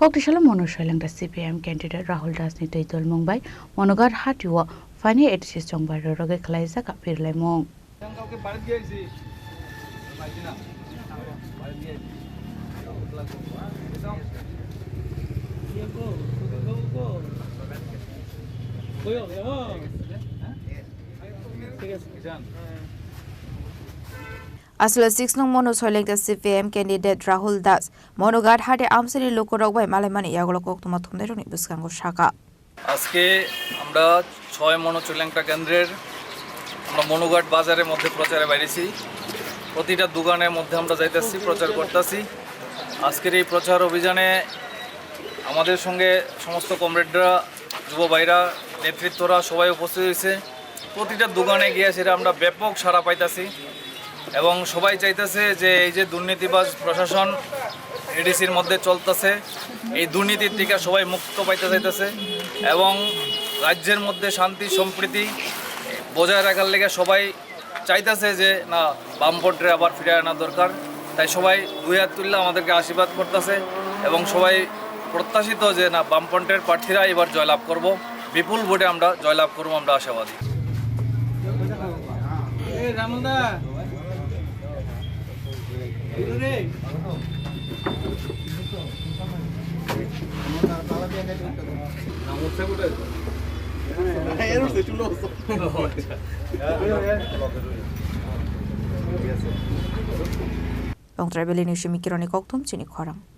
Koktishala Monoshailang CPM candidate Rahul Das Nitaitul Mumbai, Monogar Hatiwa, Fani Edis Chongbar Roge Klaisa Kapir Lemong. Asla 6 nong mono soiling the CPM candidate Rahul Das Monogar hate amseri lokorok bai malemani yagolok toma thumde roni buskango shaka আজকে আমরা 6 মনো চুলেংটা কেন্দ্রের আমরা মনোঘাট বাজারের মধ্যে প্রচারে বাইরেছি প্রতিটা দোকানের মধ্যে আমরা যাইতেছি প্রচার করতেছি আজকের এই প্রচার অভিযানে আমাদের সঙ্গে সমস্ত কমরেডরা যুব ভাইরা নেতৃত্বরা সবাই উপস্থিত হয়েছে প্রতিটা দোকানে গিয়ে সেটা আমরা ব্যাপক সাড়া পাইতাছি এবং সবাই চাইতেছে যে এই যে দুর্নীতিবাজ প্রশাসন এডিসির মধ্যে চলতেছে এই দুর্নীতির থেকে সবাই মুক্ত পাইতে চাইতেছে এবং রাজ্যের মধ্যে শান্তি সম্প্রীতি বজায় রাখার লেগে সবাই চাইতেছে যে না বামপন্থে আবার ফিরে আনা দরকার তাই সবাই দুই হাত তুললে আমাদেরকে আশীর্বাদ করতেছে এবং সবাই প্রত্যাশিত যে না বামপন্থের প্রার্থীরা এবার জয়লাভ করব বিপুল ভোটে আমরা জয়লাভ করব আমরা আশাবাদী Long travel in Shimikironi Koktum, Chini Koram.